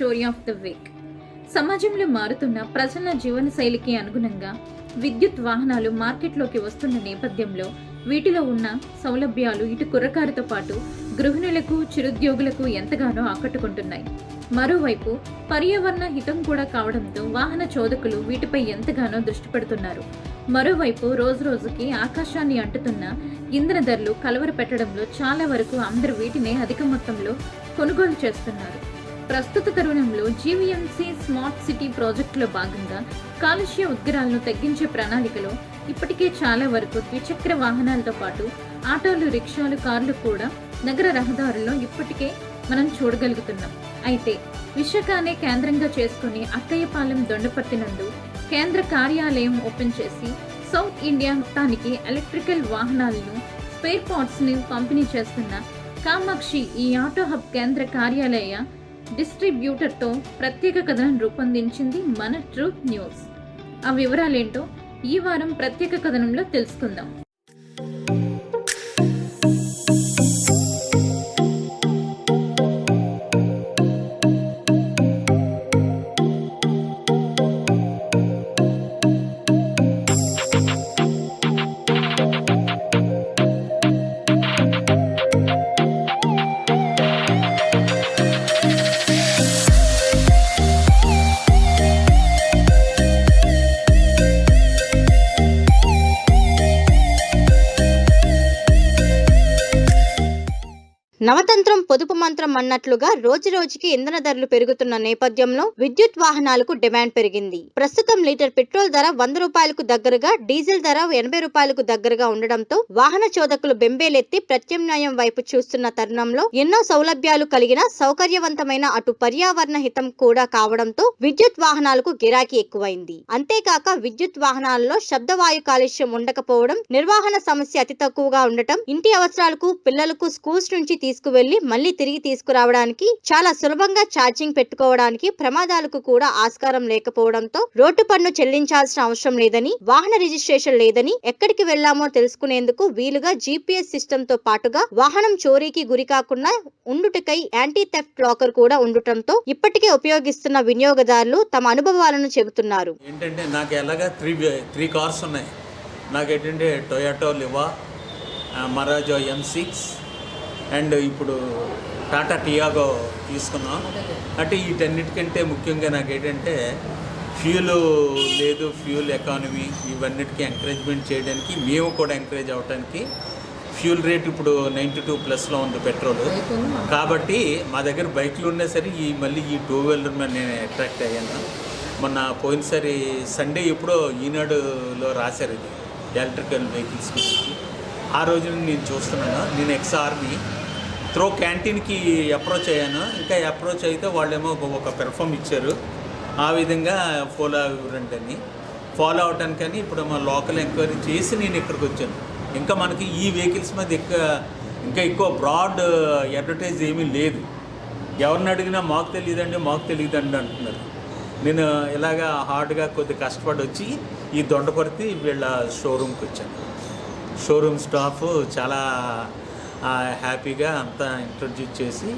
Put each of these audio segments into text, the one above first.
Story of the week. సమాజంలో మారుతున్న ప్రజల జీవన శైలికి అనుగుణంగా విద్యుత్ వాహనాలు మార్కెట్లోకి వస్తున్న నేపథ్యంలో వీటిలో ఉన్న సౌలభ్యాలు ఇటు కుర్రకారుతో పాటు గృహిణులకు, చిరుద్యోగులకు ఎంతగానో ఆకట్టుకుంటున్నాయి. మరోవైపు పర్యావరణ హితం కూడా కావడంతో వాహన చోదకులు వీటిపై ఎంతగానో దృష్టి పెడుతున్నారు. మరోవైపు రోజురోజుకి ఆకాశాన్ని అంటుతున్న ఇంధన ధరలు కలవరపెట్టడంలో చాలా వరకు అందరూ వీటినే అధిక మొత్తంలో కొనుగోలు చేస్తున్నారు. ప్రస్తుత తరుణంలో జీవీఎంసీ స్మార్ట్ సిటీ ప్రాజెక్టులో భాగంగా కాలుష్య ఉద్గారాలను తగ్గించే ప్రణాళికలో ఇప్పటికే చాలా వరకు ద్విచక్ర వాహనాలతో పాటు ఆటోలు, రిక్షాలు, కార్లు కూడా నగర రహదారుల్లో ఇప్పటికే మనం చూడగలుగుతున్నాం. అయితే విశాఖనే కేంద్రంగా చేసుకుని అక్కయ్యపాలెం దొండపర్తి నందు కేంద్ర కార్యాలయం ఓపెన్ చేసి సౌత్ ఇండియా మొత్తానికి ఎలక్ట్రికల్ వాహనాలను, స్పేర్ పార్ట్స్ ని పంపిణీ చేస్తున్న కామాక్షి ఈ ఆటో హబ్ కేంద్ర కార్యాలయ డిస్ట్రిబ్యూటర్తో ప్రత్యేక కథనం రూపొందించింది మన ట్రూత్ న్యూస్. ఆ వివరాలేంటో ఈ వారం ప్రత్యేక కథనంలో తెలుసుకుందాం. నవతంత్రం పొదుపు మంత్రం అన్నట్లుగా రోజురోజుకి ఇంధన ధరలు పెరుగుతున్న నేపథ్యంలో విద్యుత్ వాహనాలకు డిమాండ్ పెరిగింది. ప్రస్తుతం లీటర్ పెట్రోల్ ధర 100 రూపాయలకు దగ్గరగా, డీజిల్ ధర 80 రూపాయలకు దగ్గరగా ఉండడంతో వాహన చోదకులు బెంబేలెత్తి ప్రత్యామ్నాయం వైపు చూస్తున్న తరుణంలో ఎన్నో సౌలభ్యాలు కలిగిన సౌకర్యవంతమైన అటు పర్యావరణ హితం కూడా కావడంతో విద్యుత్ వాహనాలకు గిరాకీ ఎక్కువైంది. అంతేకాక విద్యుత్ వాహనాలలో శబ్దవాయు కాలుష్యం ఉండకపోవడం, నిర్వహణ సమస్య అతి తక్కువగా ఉండటం, ఇంటి అవసరాలకు, పిల్లలకు స్కూల్స్ నుంచి తీసుకువెళ్లి మళ్లీ తిరిగి తీసుకురావడానికి చాలా సులభంగా ఛార్జింగ్ పెట్టుకోవడానికి ప్రమాదాలకు కూడా ఆస్కారం లేకపోవడంతో రోడ్డు పన్ను చెల్లించాల్సిన అవసరం లేదని, వాహన రిజిస్ట్రేషన్ లేదని, ఎక్కడికి వెళ్లామో తెలుసుకునేందుకు వీలుగా జీపీఎస్ సిస్టమ్ తో పాటుగా వాహనం చోరీకి గురి కాకుండా ఉండుటకై యాంటీ థెఫ్ట్ లాకర్ కూడా ఉండటంతో ఇప్పటికే ఉపయోగిస్తున్న వినియోగదారులు తమ అనుభవాలను చెబుతున్నారు. ఏంటంటే నాకు ఎలాగా త్రీ కార్స్ ఉన్నాయి. నాకేంటంటే Toyota Liva, Marazzo M6 and ఇప్పుడు టాటా టియాగో తీసుకున్నాం. అంటే వీటన్నిటికంటే ముఖ్యంగా నాకేంటంటే ఫ్యూల్ లేదు, ఫ్యూల్ ఎకానమీ ఇవన్నిటికీ ఎంకరేజ్మెంట్ చేయడానికి, మేము కూడా ఎంకరేజ్ అవ్వడానికి ఫ్యూల్ రేట్ ఇప్పుడు 92+ ఉంది పెట్రోల్. కాబట్టి మా దగ్గర బైక్లు ఉన్నా సరే మళ్ళీ ఈ 2 వీలర్ మీద నేను అట్రాక్ట్ అయ్యాను. మొన్న పోయినసారి సండే ఎప్పుడో ఈనాడులో రాశారు ఇది ఎలక్ట్రికల్ వెహికల్స్ గురించి. ఆ రోజు నేను చూస్తున్నాను. నేను ఎక్స్-ఆర్మీ త్రో క్యాంటీన్కి అప్రోచ్ అయ్యాను. ఇంకా అప్రోచ్ అయితే వాళ్ళేమో ఒక పెర్ఫామ్ ఇచ్చారు. ఆ విధంగా ఫాలో అవటానికని ఇప్పుడు మా లోకల్ ఎంక్వైరీ చేసి నేను ఇక్కడికి వచ్చాను. ఇంకా మనకి ఈ వెహికల్స్ మీద ఇంకా ఎక్కువ బ్రాడ్ అడ్వర్టైజ్ ఏమీ లేదు. ఎవరిని అడిగినా మాకు తెలియదండి అంటున్నారు. నేను ఇలాగా హార్డ్గా కొద్ది కష్టపడి వచ్చి ఈ దొండపర్తి వీళ్ళ షోరూమ్కి వచ్చాను. షోరూమ్ స్టాఫ్ చాలా హ్యాపీగా అంతా ఇంట్రడ్యూస్ చేసి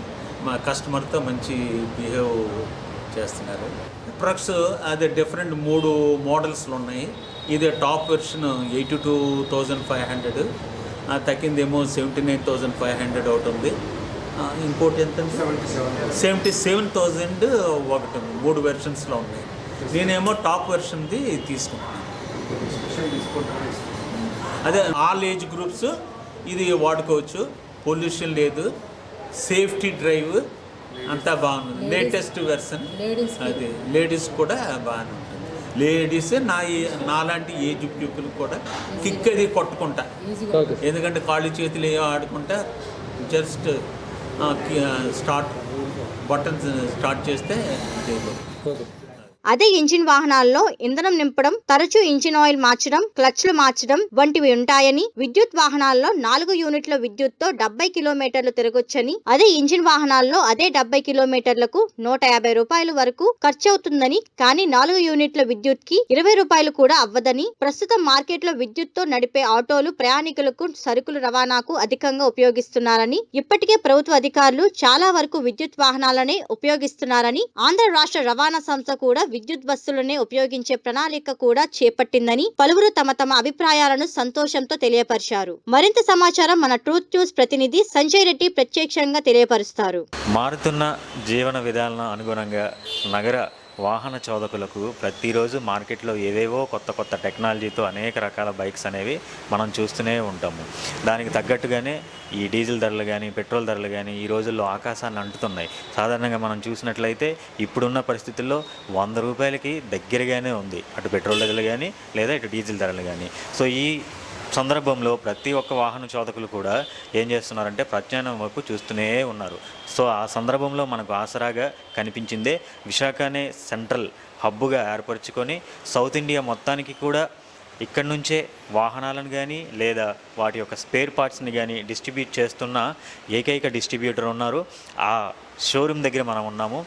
మా కస్టమర్తో మంచి బిహేవ్ చేస్తున్నారు. ప్రొడక్ట్స్ అది డిఫరెంట్ 3 మోడల్స్లు ఉన్నాయి. ఇది టాప్ వెర్షన్ 82,500, తగ్గిందేమో 79,500 ఒకటి ఉంది. ఇంకోటి ఎంత 77,000 ఒకటి ఉంది. 3 వెర్షన్స్లో ఉన్నాయి. నేనేమో టాప్ వెర్షన్ది తీసుకుంటున్నాను. అదే ఆల్ ఏజ్ గ్రూప్స్ ఇది వాడుకోవచ్చు. పొల్యూషన్ లేదు, సేఫ్టీ డ్రైవ్ అంతా బాగుంది. లేటెస్ట్ వెర్షన్ అది లేడీస్ కూడా బాగానే ఉంటుంది. లేడీస్ నాలాంటి ఏజ్ పీపుల్ కూడా కిక్ అది కొట్టుకుంటా, ఎందుకంటే కాళ్ళు చేతులు ఏమో ఆడుకుంటా జస్ట్ బటన్ స్టార్ట్ చేస్తే అదే ఇంజిన్ వాహనాల్లో ఇంధనం నింపడం, తరచూ ఇంజిన్ ఆయిల్ మార్చడం, క్లచ్లు మార్చడం వంటివి ఉంటాయని, విద్యుత్ వాహనాల్లో 4 యూనిట్ల విద్యుత్తో 70 కిలోమీటర్లు తిరగొచ్చని, అదే ఇంజిన్ వాహనాల్లో అదే 70 కిలోమీటర్లకు 150 రూపాయల వరకు ఖర్చవుతుందని, కానీ 4 యూనిట్ల విద్యుత్ కి 20 రూపాయలు కూడా అవ్వదని, ప్రస్తుతం మార్కెట్లో విద్యుత్తో నడిపే ఆటోలు ప్రయాణికులకు సరుకులు రవాణాకు అధికంగా ఉపయోగిస్తున్నారని, ఇప్పటికే ప్రభుత్వ అధికారులు చాలా వరకు విద్యుత్ వాహనాలనే ఉపయోగిస్తున్నారని, ఆంధ్ర రాష్ట్ర రవాణా సంస్థ కూడా విద్యుత్ బస్సులనే ఉపయోగించే ప్రణాళిక కూడా చేపట్టిందని పలువురు తమ అభిప్రాయాలను సంతోషంతో తెలియపరిచారు. మరింత సమాచారం మన ట్రూత్ న్యూస్ ప్రతినిధి సంజయ్ రెడ్డి ప్రత్యక్షంగా తెలియపరుస్తారు. మారుతున్న జీవన విధానాలకు అనుగుణంగా నగర వాహన చోదకులకు ప్రతిరోజు మార్కెట్లో ఏవేవో కొత్త టెక్నాలజీతో అనేక రకాల బైక్స్ అనేవి మనం చూస్తూనే ఉంటాము. దానికి తగ్గట్టుగానే ఈ డీజిల్ ధరలు కానీ, పెట్రోల్ ధరలు కానీ ఈ రోజుల్లో ఆకాశాన్ని అంటుతున్నాయి. సాధారణంగా మనం చూసినట్లయితే ఇప్పుడున్న పరిస్థితుల్లో 100 రూపాయలకి దగ్గరగానే ఉంది అటు పెట్రోల్ ధరలు కానీ లేదా ఇటు డీజిల్ ధరలు కానీ. సో ఈ సందర్భంలో ప్రతి ఒక్క వాహన చోదకులు కూడా ఏం చేస్తున్నారంటే ప్రత్యామ్నాయం వైపు చూస్తూనే ఉన్నారు. సో ఆ సందర్భంలో మనకు ఆసరాగా కనిపించిందే విశాఖనే సెంట్రల్ హబ్గా ఏర్పరచుకొని సౌత్ ఇండియా మొత్తానికి కూడా ఇక్కడి నుంచే వాహనాలను కానీ లేదా వాటి యొక్క స్పేర్ పార్ట్స్ని కానీ డిస్ట్రిబ్యూట్ చేస్తున్న ఏకైక డిస్ట్రిబ్యూటర్ ఉన్నారు. ఆ షోరూమ్ దగ్గర మనం ఉన్నాము,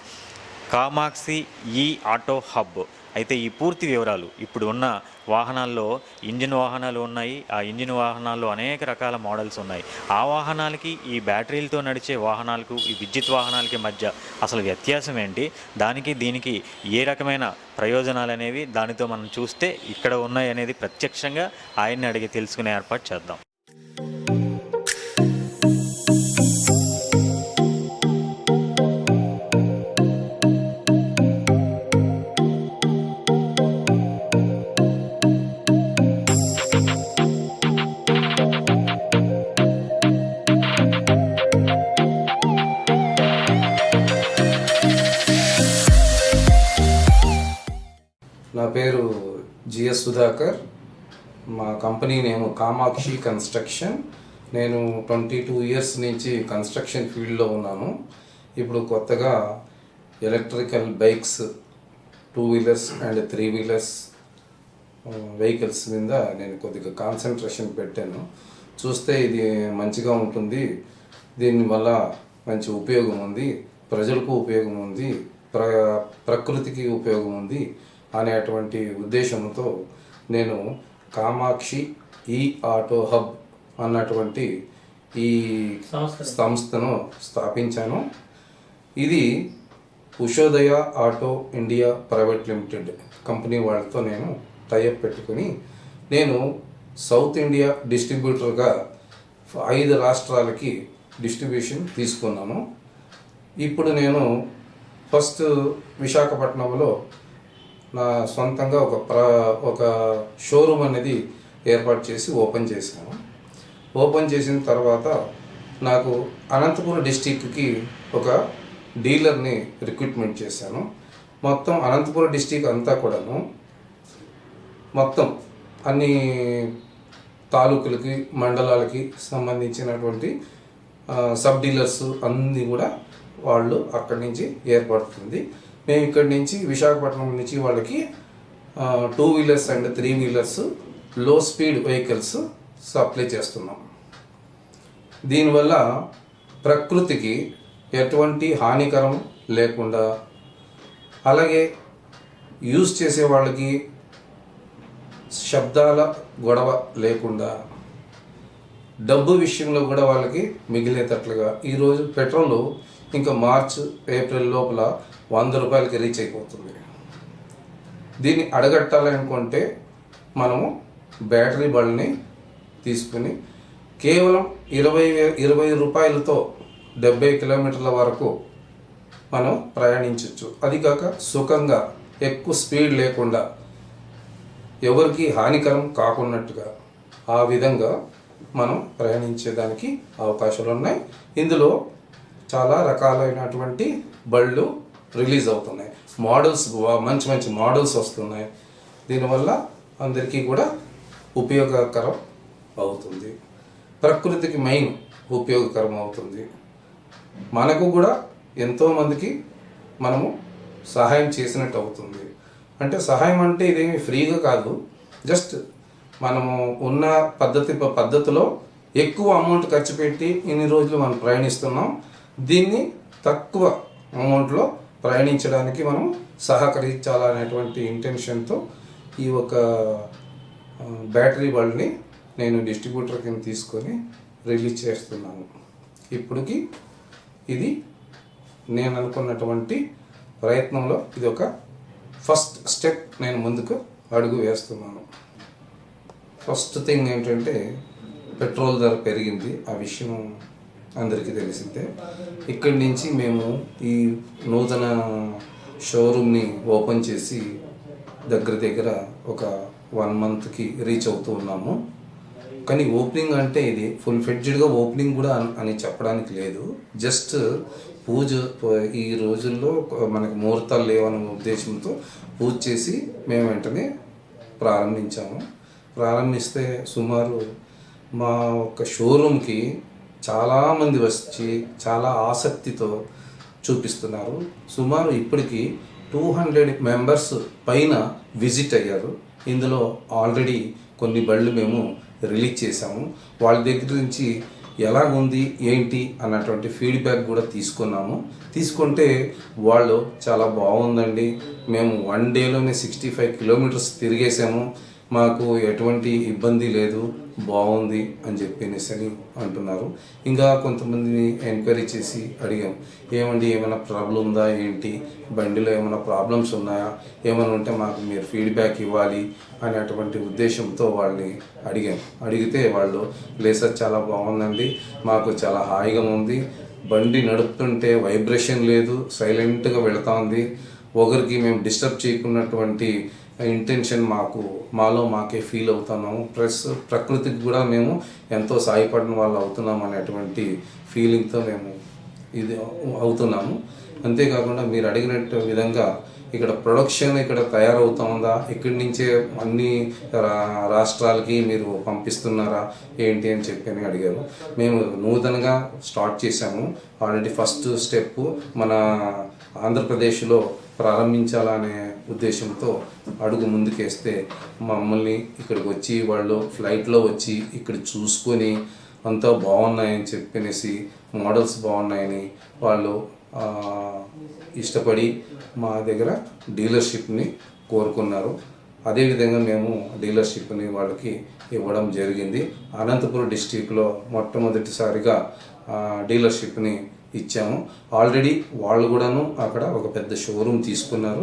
కామాక్షి ఈ ఆటో హబ్. అయితే ఈ పూర్తి వివరాలు ఇప్పుడు ఉన్న వాహనాల్లో ఇంజిన్ వాహనాలు ఉన్నాయి. ఆ ఇంజిన్ వాహనాల్లో అనేక రకాల మోడల్స్ ఉన్నాయి. ఆ వాహనాలకి ఈ బ్యాటరీలతో నడిచే వాహనాలకు ఈ విద్యుత్ వాహనాలకి మధ్య అసలు వ్యత్యాసం ఏంటి, దానికి దీనికి ఏ రకమైన ప్రయోజనాలు అనేవి దానితో మనం చూస్తే ఇక్కడ ఉన్నాయి అనేది ప్రత్యక్షంగా ఆయన్ని అడిగి తెలుసుకునే ఏర్పాటు చేద్దాం. నా పేరు జిఎస్ సుధాకర్. మా కంపెనీ నేమ్ కామాక్షి కన్స్ట్రక్షన్. నేను 22 ఇయర్స్ నుంచి కన్స్ట్రక్షన్ ఫీల్డ్లో ఉన్నాను. ఇప్పుడు కొత్తగా electrical bikes, 2 wheelers and 3 wheelers vehicles మీద నేను కొద్దిగా కాన్సన్ట్రేషన్ పెట్టాను. చూస్తే ఇది మంచిగా ఉంటుంది, దీనివల్ల మంచి ఉపయోగం ఉంది, ప్రజలకు ఉపయోగం ఉంది, ప్రకృతికి ఉపయోగం ఉంది అనేటువంటి ఉద్దేశంతో నేను కామాక్షి ఈ ఆటో హబ్ అన్నటువంటి ఈ సంస్థను స్థాపించాను. ఇది Ushodaya auto India private limited company వాళ్ళతో నేను టైఅప్ పెట్టుకుని నేను సౌత్ ఇండియా డిస్ట్రిబ్యూటర్గా 5 రాష్ట్రాలకి డిస్ట్రిబ్యూషన్ తీసుకున్నాను. ఇప్పుడు నేను ఫస్ట్ విశాఖపట్నంలో నా సొంతంగా ఒక షోరూమ్ అనేది ఏర్పాటు చేసి ఓపెన్ చేశాను. ఓపెన్ చేసిన తర్వాత నాకు అనంతపురం డిస్టిక్కి ఒక డీలర్ని రిక్రూట్మెంట్ చేశాను. మొత్తం అనంతపురం డిస్టిక్ అంతా కూడాను మొత్తం అన్ని తాలూకులకి, మండలాలకి సంబంధించినటువంటి సబ్ డీలర్స్ అన్నీ కూడా వాళ్ళు అక్కడి నుంచి ఏర్పడుతుంది. మేము ఇక్కడి నుంచి విశాఖపట్నం నుంచి వాళ్ళకి 2 వీలర్స్ అండ్ 3 వీలర్స్ లో స్పీడ్ వెహికల్స్ సప్లై చేస్తున్నాం. దీనివల్ల ప్రకృతికి ఎటువంటి హానికరం లేకుండా, అలాగే యూజ్ చేసే వాళ్ళకి శబ్దాల గొడవ లేకుండా, డబ్బు విషయంలో కూడా వాళ్ళకి మిగిలేటట్లుగా. ఈరోజు పెట్రోల్ ఇంకా మార్చ్, ఏప్రిల్ లోపల 100 రూపాయలకి రీచ్ అయిపోతుంది. దీన్ని అడగట్టాలనుకుంటే మనము బ్యాటరీ బళ్ళని తీసుకుని కేవలం 20 రూపాయలతో 70 కిలోమీటర్ల వరకు మనం ప్రయాణించవచ్చు. అది కాక సుఖంగా, ఎక్కువ స్పీడ్ లేకుండా, ఎవరికి హానికరం కాకున్నట్టుగా ఆ విధంగా మనం ప్రయాణించేదానికి అవకాశాలు ఉన్నాయి. ఇందులో చాలా రకాలైనటువంటి బళ్ళు రిలీజ్ అవుతున్నాయి. మోడల్స్ మంచి మంచి మోడల్స్ వస్తున్నాయి. దీనివల్ల అందరికీ కూడా ఉపయోగకరం అవుతుంది. ప్రకృతికి మెయిన్ ఉపయోగకరం అవుతుంది. మనకు కూడా ఎంతోమందికి మనము సహాయం చేసినట్టు అవుతుంది. అంటే సహాయం అంటే ఇదేమి ఫ్రీగా కాదు, జస్ట్ మనము ఉన్న పద్ధతిలో ఎక్కువ అమౌంట్ ఖర్చు పెట్టి ఇన్ని రోజులు మనం ప్రయాణిస్తున్నాం, దీన్ని తక్కువ అమౌంట్లో ప్రయాణించడానికి మనం సహకరించాలనేటువంటి ఇంటెన్షన్తో ఈ ఒక బ్యాటరీ బల్డ్ని నేను డిస్ట్రిబ్యూటర్ కింద తీసుకొని రిలీజ్ చేస్తున్నాను. ఇప్పటికి ఇది నేను అనుకున్నటువంటి ప్రయత్నంలో ఇది ఒక ఫస్ట్ స్టెప్, నేను ముందుకు అడుగు వేస్తున్నాను. ఫస్ట్ థింగ్ ఏంటంటే పెట్రోల్ ధర పెరిగింది, ఆ విషయం అందరికీ తెలిసిందే. ఇక్కడి నుంచి మేము ఈ నూతన షోరూమ్ని ఓపెన్ చేసి దగ్గర ఒక 1 మంత్కి రీచ్ అవుతూ ఉన్నాము. కానీ ఓపెనింగ్ అంటే ఇది ఫుల్ ఫ్లెడ్జ్డ్గా ఓపెనింగ్ కూడా అని చెప్పడానికి లేదు. జస్ట్ పూజ ఈ రోజుల్లో మనకి ముహూర్తాలు లేవనే ఉద్దేశంతో పూజ చేసి మేము వెంటనే ప్రారంభిస్తే సుమారు మా ఒక షోరూమ్కి చాలామంది వచ్చి చాలా ఆసక్తితో చూపిస్తున్నారు. సుమారు ఇప్పటికి 200 మెంబర్స్ పైన విజిట్ అయ్యారు. ఇందులో ఆల్రెడీ కొన్ని బళ్ళు మేము రిలీజ్ చేశాము. వాళ్ళ దగ్గర నుంచి ఎలాగుంది ఏంటి అన్నటువంటి ఫీడ్బ్యాక్ కూడా తీసుకుంటే వాళ్ళు చాలా బాగుందండి, మేము 1 డేలోనే 65 కిలోమీటర్స్ తిరిగేసాము, మాకు ఎటువంటి ఇబ్బంది లేదు, బాగుంది అని చెప్పేసి అంటున్నారు. ఇంకా కొంతమందిని ఎంక్వైరీ చేసి అడిగాం, ఏమండి ఏమైనా ప్రాబ్లం ఉందా ఏంటి, బండిలో ఏమైనా ప్రాబ్లమ్స్ ఉన్నాయా, ఏమైనా ఉంటే మాకు మీరు ఫీడ్బ్యాక్ ఇవ్వాలి అనేటువంటి ఉద్దేశంతో వాళ్ళని అడిగితే వాళ్ళు లేదు సార్ చాలా బాగుందండి, మాకు చాలా హాయిగా ఉంది, బండి నడుపుతుంటే వైబ్రేషన్ లేదు, సైలెంట్గా వెళుతూ ఉంది, ఒకరికి మేము డిస్టర్బ్ చేయకున్నటువంటి ఇంటెన్షన్ మాలో మాకే ఫీల్ అవుతున్నాము, ప్లస్ ప్రకృతికి కూడా మేము ఎంతో సాయపడిన వాళ్ళు అవుతున్నాం అనేటువంటి ఫీలింగ్తో మేము ఇది అవుతున్నాము. అంతేకాకుండా మీరు అడిగినట్టు విధంగా ఇక్కడ ప్రొడక్షన్ ఇక్కడ తయారవుతుందా, ఇక్కడి నుంచే అన్ని రాష్ట్రాలకి మీరు పంపిస్తున్నారా ఏంటి అని చెప్పి అడిగారు. మేము నూతనంగా స్టార్ట్ చేశాము. ఆల్రెడీ ఫస్ట్ స్టెప్ మన ఆంధ్రప్రదేశ్లో ప్రారంభించాలనే ఉద్దేశంతో అడుగు ముందుకేస్తే మమ్మల్ని ఇక్కడికి వచ్చి వాళ్ళు ఫ్లైట్లో వచ్చి ఇక్కడ చూసుకొని అంతా బాగున్నాయని చెప్పనేసి మోడల్స్ బాగున్నాయని వాళ్ళు ఇష్టపడి మా దగ్గర డీలర్షిప్ని కోరుకున్నారు. అదేవిధంగా మేము డీలర్షిప్ని వాళ్ళకి ఇవ్వడం జరిగింది. అనంతపురం డిస్టిక్లో మొట్టమొదటిసారిగా డీలర్షిప్ని ఇచ్చాము. ఆల్రెడీ వాళ్ళు కూడాను అక్కడ ఒక పెద్ద షోరూమ్ తీసుకున్నారు,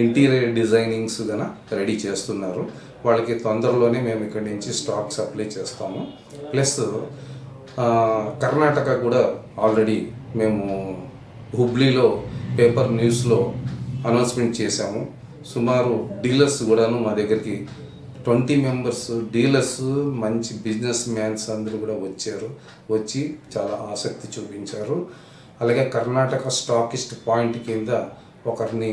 ఇంటీరియర్ డిజైనింగ్స్ గన రెడీ చేస్తున్నారు. వాళ్ళకి తొందరలోనే మేము ఇక్కడి నుంచి స్టాక్ సప్లై చేస్తాము. ప్లస్ కర్ణాటక కూడా ఆల్రెడీ మేము హుబ్లీలో పేపర్ న్యూస్లో అనౌన్స్మెంట్ చేశాము. సుమారు డీలర్స్ కూడాను మా దగ్గరికి 20 మెంబర్స్ డీలర్స్, మంచి బిజినెస్ మ్యాన్స్ అందరూ కూడా వచ్చి చాలా ఆసక్తి చూపించారు. అలాగే కర్ణాటక స్టాకిస్ట్ పాయింట్ కింద ఒకరిని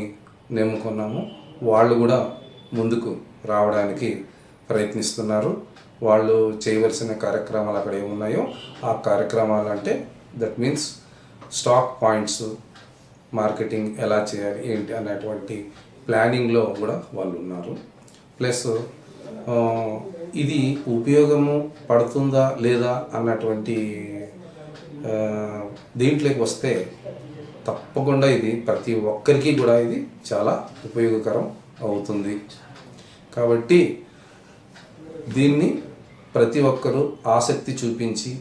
నెమ్ముకున్నాము. వాళ్ళు కూడా ముందుకు రావడానికి ప్రయత్నిస్తున్నారు. వాళ్ళు చేయవలసిన కార్యక్రమాలు అక్కడ ఏమున్నాయో ఆ కార్యక్రమాలు అంటే that means stock points, marketing ఎలా చేయాలి ఏంటి అనేటువంటి ప్లానింగ్లో కూడా వాళ్ళు ఉన్నారు. ప్లస్ ఇది ఉపయోగము పడుతుందా లేదా అన్నటువంటి దీంట్లోకి వస్తే తప్పకుండా ఇది ప్రతి ఒక్కరికి కూడా ఇది చాలా ఉపయోగకరం అవుతుంది. కాబట్టి దీన్ని ప్రతి ఒక్కరూ ఆసక్తి చూపించి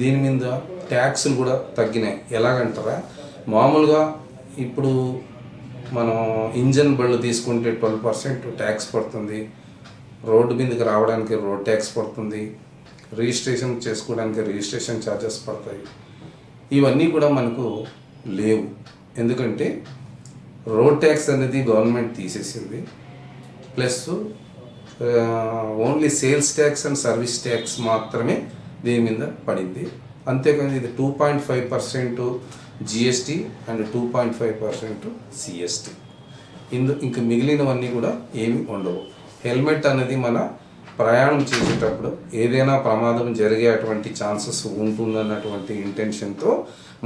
దీని మీద ట్యాక్సులు కూడా తగ్గినాయి. ఎలాగంటారా, మామూలుగా ఇప్పుడు మనం ఇంజన్ బళ్ళు తీసుకుంటే 12% ట్యాక్స్ పడుతుంది, రోడ్డు మీదకి రావడానికి రోడ్ ట్యాక్స్ పడుతుంది, రిజిస్ట్రేషన్ చేసుకోవడానికి రిజిస్ట్రేషన్ ఛార్జెస్ పడతాయి. ఇవన్నీ కూడా మనకు లేవు. ఎందుకంటే రోడ్ ట్యాక్స్ అనేది గవర్నమెంట్ తీసేసింది. Plus only sales tax and service tax మాత్రమే దీని మీద పడింది. అంతేకాని ఇది 2.5% జిఎస్టీ అండ్ 2.5% సిఎస్టీ. ఇంకా మిగిలినవన్నీ కూడా ఏమి ఉండవు. హెల్మెట్ అనేది మన ప్రయాణం చేసేటప్పుడు ఏదైనా ప్రమాదం జరిగేటువంటి ఛాన్సెస్ ఉంటుందన్నటువంటి ఇంటెన్షన్తో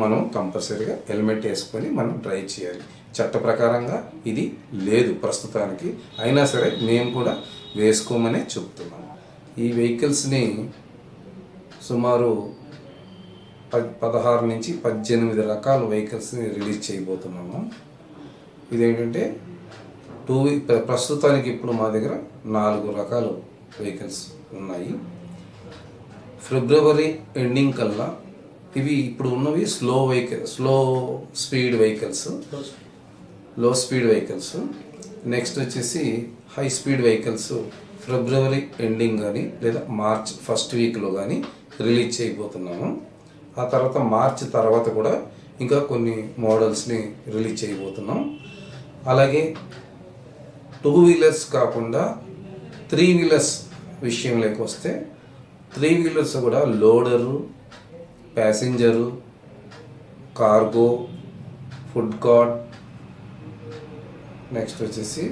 మనం కంపల్సరీగా హెల్మెట్ వేసుకొని మనం డ్రైవ్ చేయాలి. చట్ట ప్రకారంగా ఇది లేదు ప్రస్తుతానికి, అయినా సరే మేము కూడా వేసుకోమనే చెప్తున్నాం. ఈ వెహికల్స్ని సుమారు 16 నుంచి 18 రకాల వెహికల్స్ని రిలీజ్ చేయబోతున్నాము. ఇదేంటంటే ప్రస్తుతానికి ఇప్పుడు మా దగ్గర 4 రకాల వెహికల్స్ ఉన్నాయి. ఫిబ్రవరి ఎండింగ్ కల్లా ఇవి ఇప్పుడు ఉన్నవి స్లో స్పీడ్ వెహికల్స్. నెక్స్ట్ వచ్చేసి హై స్పీడ్ వెహికల్స్ ఫిబ్రవరి ఎండింగ్ కానీ లేదా మార్చ్ ఫస్ట్ వీక్లో కానీ రిలీజ్ చేయబోతున్నాము. ఆ తర్వాత మార్చ్ తర్వాత కూడా ఇంకా కొన్ని మోడల్స్ని రిలీజ్ చేయబోతున్నాం. అలాగే 2 వీలర్స్ కాకుండా 3 వీలర్స్ విషయంలోకి వస్తే 3 వీలర్స్ కూడా loader, passenger, cargo, food cart, next వచ్చేసి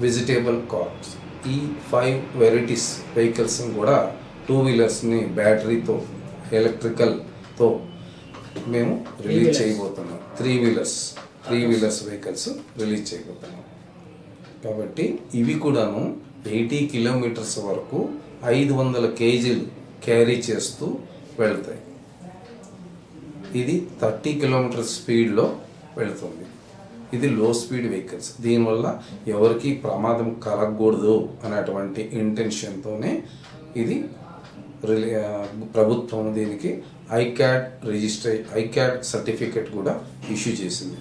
వెజిటేబుల్ కార్ట్స్, ఈ 5 వెరైటీస్ వెహికల్స్ కూడా 2 వీలర్స్ని బ్యాటరీతో ఎలక్ట్రికల్తో మేము రిలీజ్ చేయబోతున్నాం. 3 వీలర్స్ వెహికల్స్ రిలీజ్ చేయబోతున్నాం. కాబట్టి ఇవి కూడాను 80 కిలోమీటర్స్ వరకు 500 కేజీలు క్యారీ చేస్తూ వెళ్తాయి. ఇది 30 కిలోమీటర్ స్పీడ్లో వెళ్తుంది. ఇది లో స్పీడ్ వెహికల్స్. దీనివల్ల ఎవరికి ప్రమాదం కలగకూడదు అనేటువంటి ఇంటెన్షన్తోనే ఇది ప్రభుత్వం దీనికి ఐక్యాడ్ సర్టిఫికెట్ కూడా ఇష్యూ చేసింది.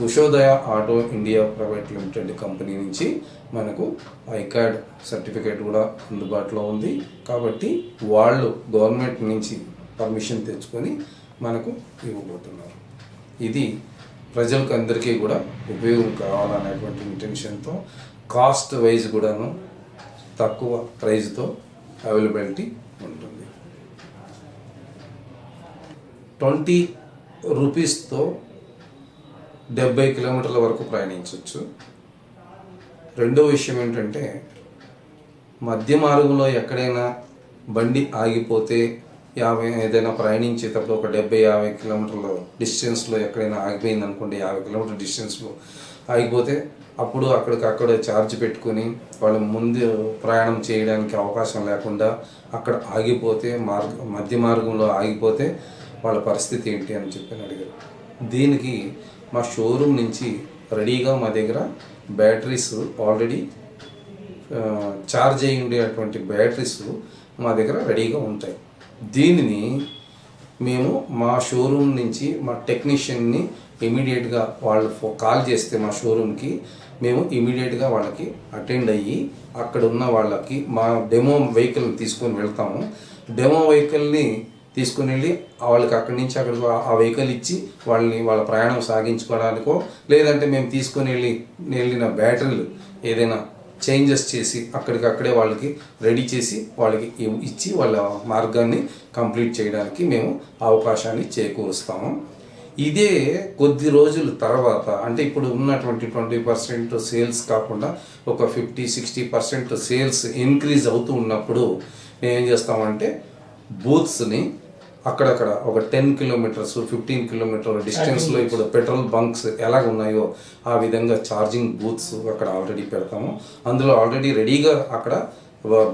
Ushodaya auto India private limited company నుంచి మనకు ఐక్యాడ్ సర్టిఫికేట్ కూడా అందుబాటులో ఉంది. కాబట్టి వాళ్ళు గవర్నమెంట్ నుంచి పర్మిషన్ తెచ్చుకొని మనకు ఇవ్వబోతున్నారు. ఇది ప్రజలకు అందరికీ కూడా ఉపయోగం కావాలనేటువంటి ఇంటెన్షన్తో కాస్ట్ వైజ్ కూడాను తక్కువ ప్రైజ్తో అవైలబిలిటీ ఉంటుంది. 20 రూపీస్తో 70 కిలోమీటర్ల వరకు ప్రయాణించవచ్చు. రెండో విషయం ఏంటంటే మధ్య మార్గంలో ఎక్కడైనా బండి ఆగిపోతే ఏదైనా ప్రయాణించేటప్పుడు ఒక 70-50 కిలోమీటర్ల డిస్టెన్స్లో ఎక్కడైనా ఆగిపోయింది అనుకోండి, 50 కిలోమీటర్ డిస్టెన్స్లో ఆగిపోతే అప్పుడు అక్కడ ఛార్జ్ పెట్టుకొని వాళ్ళు ముందు ప్రయాణం చేయడానికి అవకాశం లేకుండా అక్కడ ఆగిపోతే మధ్య మార్గంలో ఆగిపోతే వాళ్ళ పరిస్థితి ఏంటి అని చెప్పి అడిగారు. దీనికి మా షోరూమ్ నుంచి రెడీగా మా దగ్గర బ్యాటరీస్ ఆల్రెడీ ఛార్జ్ అయి ఉండేటువంటి బ్యాటరీస్ మా దగ్గర రెడీగా ఉంటాయి. దీనిని మేము మా షోరూమ్ నుంచి మా టెక్నీషియన్ని ఇమీడియట్గా వాళ్ళు కాల్ చేస్తే మా షోరూమ్కి మేము ఇమీడియట్గా వాళ్ళకి అటెండ్ అయ్యి అక్కడ ఉన్న వాళ్ళకి మా డెమో వెహికల్ని తీసుకొని వెళ్తాము. డెమో వెహికల్ని తీసుకుని వెళ్ళి వాళ్ళకి అక్కడి నుంచి అక్కడికి ఆ వెహికల్ ఇచ్చి వాళ్ళ ప్రయాణం సాగించుకోవడానికో లేదంటే మేము తీసుకొని వెళ్ళిన బ్యాటరీలు ఏదైనా చేంజెస్ చేసి అక్కడికక్కడే వాళ్ళకి రెడీ చేసి వాళ్ళకి ఇచ్చి వాళ్ళ మార్గాన్ని కంప్లీట్ చేయడానికి మేము అవకాశాన్ని చేకూరుస్తాము. ఇదే కొద్ది రోజుల తర్వాత అంటే ఇప్పుడు ఉన్నటువంటి 20% సేల్స్ కాకుండా ఒక 50-60% సేల్స్ ఇంక్రీజ్ అవుతూ ఉన్నప్పుడు మేము ఏం చేస్తామంటే బూత్స్ని అక్కడక్కడ ఒక 10 కిలోమీటర్స్ 15 కిలోమీటర్ డిస్టెన్స్లో ఇప్పుడు పెట్రోల్ బంక్స్ ఎలాగ ఉన్నాయో ఆ విధంగా ఛార్జింగ్ బూత్స్ అక్కడ ఆల్రెడీ పెడతాము. అందులో ఆల్రెడీ రెడీగా అక్కడ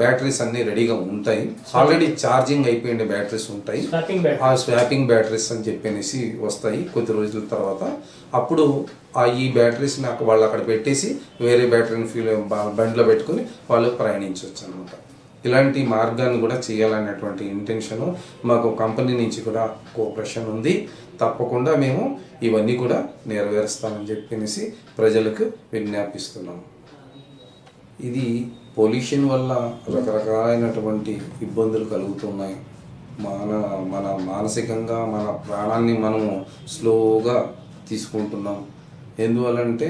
బ్యాటరీస్ అన్నీ రెడీగా ఉంటాయి. ఆల్రెడీ ఛార్జింగ్ అయిపోయిన బ్యాటరీస్ ఉంటాయి. ఆ స్వాపింగ్ బ్యాటరీస్ అని చెప్పేసి వస్తాయి కొద్ది రోజుల తర్వాత. అప్పుడు ఈ బ్యాటరీస్ నాకు వాళ్ళు అక్కడ పెట్టేసి వేరే బ్యాటరీని బండిలో పెట్టుకుని వాళ్ళు ప్రయాణించవచ్చు అనమాట. ఇలాంటి మార్గాన్ని కూడా చేయాలనేటువంటి ఇంటెన్షను మాకు కంపెనీ నుంచి కూడా కోఆపరేషన్ ఉంది. తప్పకుండా మేము ఇవన్నీ కూడా నెరవేరుస్తామని చెప్పేసి ప్రజలకు విజ్ఞాపిస్తున్నాము. ఇది పొల్యూషన్ వల్ల రకరకాలైనటువంటి ఇబ్బందులు కలుగుతున్నాయి. మన మానసికంగా మన ప్రాణాన్ని మనము స్లోగా తీసుకుంటున్నాం. ఎందువల్లంటే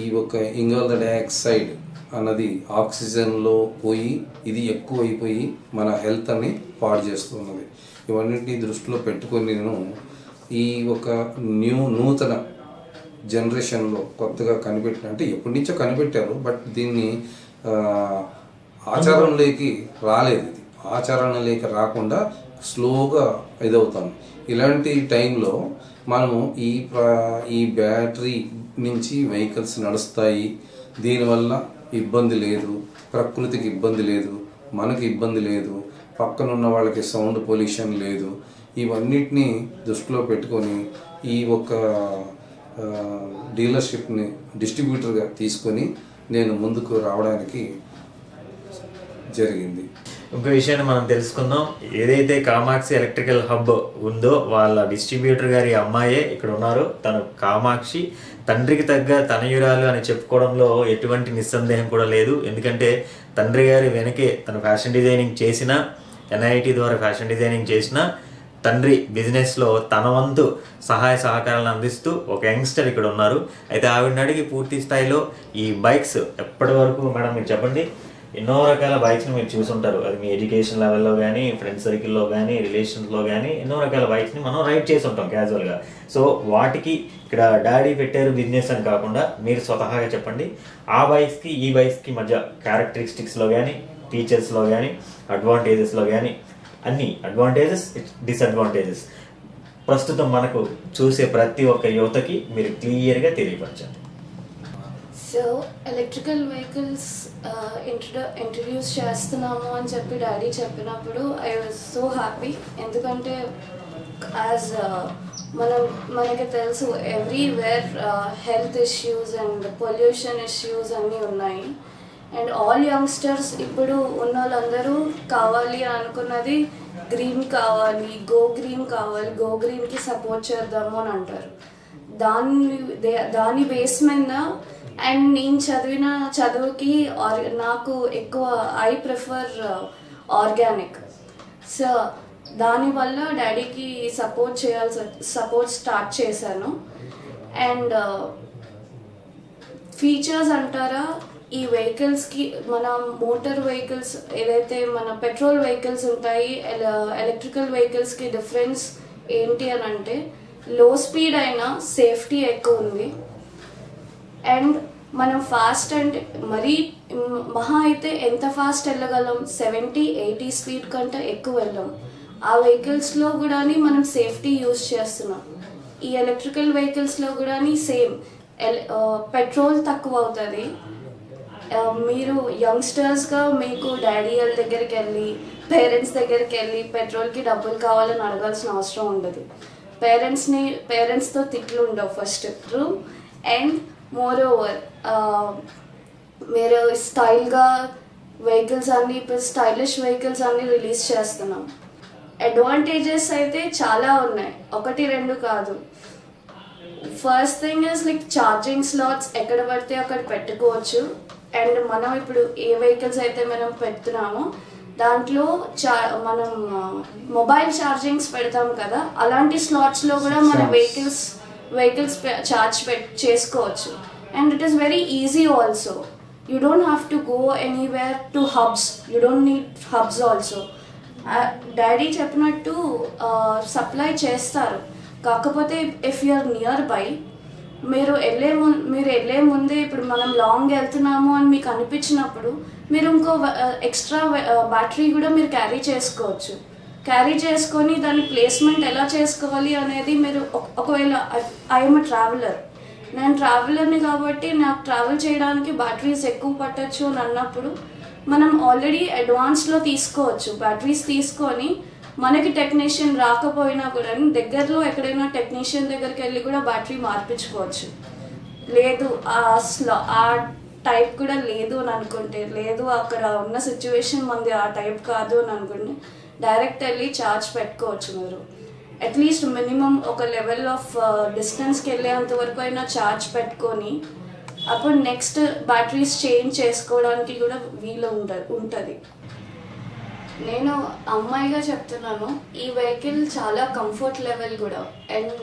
ఈ ఒక ఇంగాల్ డయాక్సైడ్ అన్నది ఆక్సిజన్లో పోయి ఇది ఎక్కువైపోయి మన హెల్త్ అని పాడు చేస్తున్నది. ఇవన్నింటినీ దృష్టిలో పెట్టుకొని నేను ఈ ఒక నూతన జనరేషన్లో కొత్తగా కనిపెట్టిన అంటే ఎప్పటి నుంచో కనిపెట్టారు, బట్ దీన్ని ఆచరణలోకి రాలేదు. ఇది ఆచరణలోకి రాకుండా స్లోగా ఇదవుతాం. ఇలాంటి టైంలో మనము ఈ బ్యాటరీ నుంచి వెహికల్స్ నడుస్తాయి, దీనివల్ల ఇబ్బంది లేదు, ప్రకృతికి ఇబ్బంది లేదు, మనకి ఇబ్బంది లేదు, పక్కనున్న వాళ్ళకి సౌండ్ పొల్యూషన్ లేదు, ఇవన్నిటినీ దృష్టిలో పెట్టుకొని ఈ ఒక డీలర్షిప్ని డిస్ట్రిబ్యూటర్గా తీసుకొని నేను ముందుకు రావడానికి జరిగింది. ఇంకో విషయాన్ని మనం తెలుసుకుందాం. ఏదైతే కామాక్షి ఎలక్ట్రికల్ హబ్ ఉందో వాళ్ళ డిస్ట్రిబ్యూటర్ గారి అమ్మాయే ఇక్కడ ఉన్నారు. తను కామాక్షి, తండ్రికి తగ్గ తనయురాలు అని చెప్పుకోవడంలో ఎటువంటి నిస్సందేహం కూడా లేదు. ఎందుకంటే తండ్రి గారి వెనకే తను ఫ్యాషన్ డిజైనింగ్ చేసిన, NIT ద్వారా ఫ్యాషన్ డిజైనింగ్ చేసిన, తండ్రి బిజినెస్లో తన వంతు సహాయ సహకారాలను అందిస్తూ ఒక యంగ్స్టర్ ఇక్కడ ఉన్నారు. అయితే ఆవిడని అడిగి పూర్తి స్థాయిలో ఈ బైక్స్ ఎప్పటి వరకు మేడం మీరు చెప్పండి, ఎన్నో రకాల బైక్స్ని మీరు చూసుంటారు. అది మీ ఎడ్యుకేషన్ లెవెల్లో కానీ, ఫ్రెండ్ సర్కిల్లో కానీ, రిలేషన్స్లో కానీ ఎన్నో రకాల బైక్స్ని మనం రైడ్ చేసి ఉంటాం క్యాజువల్గా. సో వాటికి ఇక్కడ డాడీ పెట్టారు బిజినెస్ అని కాకుండా మీరు స్వతహాగా చెప్పండి, ఆ బైక్స్కి ఈ బైక్స్కి మధ్య క్యారెక్టరిస్టిక్స్లో కానీ, ఫీచర్స్లో కానీ, అడ్వాంటేజెస్లో కానీ, అన్ని అడ్వాంటేజెస్, డిసడ్వాంటేజెస్ ప్రస్తుతం మనకు చూసే ప్రతి ఒక్క యువతకి మీరు క్లియర్గా తెలియపరచండి. సో ఎలక్ట్రికల్ వెహికల్స్ ఇంట్రడ్యూస్ చేస్తున్నాము అని చెప్పి డాడీ చెప్పినప్పుడు ఐ వాజ్ సో హ్యాపీ. ఎందుకంటే యాజ్ మనకి తెలుసు everywhere health issues and pollution issues అన్నీ ఉన్నాయి. అండ్ ఆల్ యంగ్స్టర్స్ ఇప్పుడు ఉన్న వాళ్ళందరూ కావాలి అనుకున్నది గ్రీన్ కావాలి, గో గ్రీన్ కావాలి, గో గ్రీన్కి సపోర్ట్ చేద్దాము అని అంటారు. దాని బేస్ మీద అండ్ నేను చదివిన చదువుకి నాకు ఎక్కువ ఐ ప్రిఫర్ ఆర్గానిక్. సో దానివల్ల డాడీకి సపోర్ట్ స్టార్ట్ చేశాను. అండ్ ఫీచర్స్ అంటారా, ఈ వెహికల్స్కి మన మోటార్ వెహికల్స్ ఏదైతే మన పెట్రోల్ వెహికల్స్ ఉంటాయి, ఎలక్ట్రికల్ వెహికల్స్కి డిఫరెన్స్ ఏంటి అని అంటే లో స్పీడ్ అయినా సేఫ్టీ ఎక్కువ ఉంది. అండ్ మనం ఫాస్ట్ అంటే మరీ మహా అయితే ఎంత ఫాస్ట్ వెళ్ళగలం, 70-80 స్పీడ్ కంటే ఎక్కువ వెళ్ళాం. ఆ వెహికల్స్లో కూడా మనం సేఫ్టీ యూజ్ చేస్తున్నాం. ఈ ఎలక్ట్రికల్ వెహికల్స్లో కూడా సేమ్ పెట్రోల్ తక్కువ అవుతుంది. మీరు యంగ్స్టర్స్గా మీకు డాడీ వాళ్ళ దగ్గరికి వెళ్ళి, పేరెంట్స్ దగ్గరికి వెళ్ళి పెట్రోల్కి డబ్బులు కావాలని అడగాల్సిన అవసరం ఉండదు. పేరెంట్స్తో తిట్లు ఉండవు ఫస్ట్. అండ్ మోర్ ఓవర్ మీరు స్టైల్గా వెహికల్స్ అన్నీ ఇప్పుడు స్టైలిష్ వెహికల్స్ అన్నీ రిలీజ్ చేస్తున్నాం. అడ్వాంటేజెస్ అయితే చాలా ఉన్నాయి, 1-2 కాదు. First thing is like charging slots ఎక్కడ పడితే అక్కడ పెట్టుకోవచ్చు. అండ్ మనం ఇప్పుడు ఏ వెహికల్స్ అయితే మనం పెడుతున్నామో దాంట్లో మనం మొబైల్ ఛార్జింగ్స్ పెడతాం కదా, అలాంటి స్లాట్స్లో కూడా మన వెహికల్స్ ఛార్జ్ చేసుకోవచ్చు. And it is very easy also. You don't have to go anywhere to hubs, you don't need hubs also. Daddy చెప్పినట్టు సప్లై చేస్తారు, కాకపోతే if you are nearby, మీరు వెళ్ళే ముందే ఇప్పుడు మనం లాంగ్ వెళ్తున్నాము అని మీకు అనిపించినప్పుడు మీరు ఇంకో ఎక్స్ట్రా బ్యాటరీ కూడా మీరు క్యారీ చేసుకోవచ్చు. క్యారీ చేసుకొని దాని ప్లేస్మెంట్ ఎలా చేసుకోవాలి అనేది మీరు ఒకవేళ ఐఎమ్ ట్రావెలర్, నేను ట్రావెలర్ని కాబట్టి నాకు ట్రావెల్ చేయడానికి బ్యాటరీస్ ఎక్కువ పట్టచ్చు అని అన్నప్పుడు మనం ఆల్రెడీ అడ్వాన్స్లో తీసుకోవచ్చు. బ్యాటరీస్ తీసుకొని మనకి టెక్నీషియన్ రాకపోయినా కూడా దగ్గరలో ఎక్కడైనా టెక్నీషియన్ దగ్గరికి వెళ్ళి కూడా బ్యాటరీ మార్పించుకోవచ్చు. లేదు ఆ టైప్ కూడా లేదు అని అనుకుంటే, లేదు అక్కడ ఉన్న సిచ్యువేషన్ మంది ఆ టైప్ కాదు అని అనుకుంటే డైరెక్ట్ వెళ్ళి ఛార్జ్ పెట్టుకోవచ్చు. మీరు అట్లీస్ట్ మినిమం ఒక లెవెల్ ఆఫ్ డిస్టెన్స్కి వెళ్ళేంత వరకు అయినా ఛార్జ్ పెట్టుకొని అప్పుడు నెక్స్ట్ బ్యాటరీస్ చేంజ్ చేసుకోవడానికి కూడా వీలు ఉంటుంది. నేను అమ్మాయిగా చెప్తున్నాను, ఈ వెహికల్ చాలా కంఫర్ట్ లెవెల్ కూడా. అండ్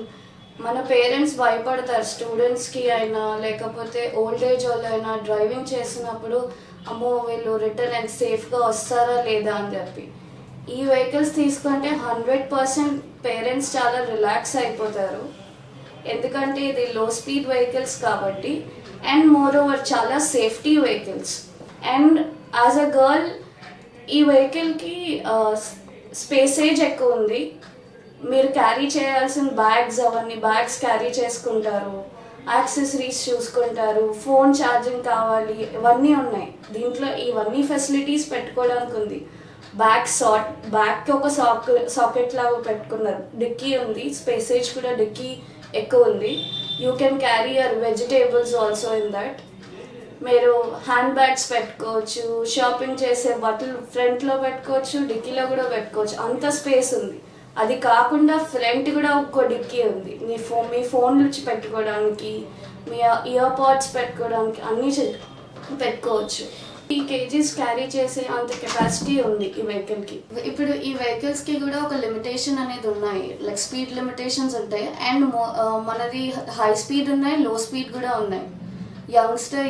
మన పేరెంట్స్ భయపడతారు, స్టూడెంట్స్కి అయినా లేకపోతే ఓల్డ్ ఏజ్ వాళ్ళైనా డ్రైవింగ్ చేసినప్పుడు అమ్మో వీళ్ళు రిటర్న్ అండ్ సేఫ్గా వస్తారా లేదా అని చెప్పి. ఈ వెహికల్స్ తీసుకుంటే 100% పేరెంట్స్ చాలా రిలాక్స్ అయిపోతారు. ఎందుకంటే ఇది లో స్పీడ్ వెహికల్స్ కాబట్టి. అండ్ మోర్ ఓవర్ చాలా safety vehicles. And as a girl ఈ వెహికల్కి స్పేసేజ్ ఎక్కువ ఉంది. మీరు క్యారీ చేయాల్సిన బ్యాగ్స్ క్యారీ చేసుకుంటారు, యాక్సెసరీస్ చూసుకుంటారు, ఫోన్ ఛార్జింగ్ కావాలి, ఇవన్నీ ఉన్నాయి దీంట్లో. ఇవన్నీ ఫెసిలిటీస్ పెట్టుకోవడానికి ఉంది. బ్యాగ్కి ఒక సాకెట్ లాగా పెట్టుకున్నారు. డిక్కీ ఉంది, స్పేసేజ్ కూడా డిక్కీ ఎక్కువ ఉంది. You can carry your vegetables also in that. మీరు హ్యాండ్ బ్యాగ్స్ పెట్టుకోవచ్చు, షాపింగ్ చేసే బట్టలు ఫ్రంట్లో పెట్టుకోవచ్చు, డిక్కీలో కూడా పెట్టుకోవచ్చు, అంత స్పేస్ ఉంది. అది కాకుండా ఫ్రంట్ కూడా ఒక డిక్కీ ఉంది. మీ ఫోన్ నుంచి పెట్టుకోవడానికి, మీ ఇయర్ పాడ్స్ పెట్టుకోవడానికి అన్నీ పెట్టుకోవచ్చు. 3 kgs క్యారీ చేసే అంత కెపాసిటీ ఉంది ఈ వెహికల్కి. ఇప్పుడు ఈ వెహికల్స్కి కూడా ఒక లిమిటేషన్ అనేది ఉన్నాయి, లైక్ స్పీడ్ లిమిటేషన్స్ ఉంటాయి. అండ్ మనది హై స్పీడ్ ఉన్నాయి, లో స్పీడ్ కూడా ఉన్నాయి.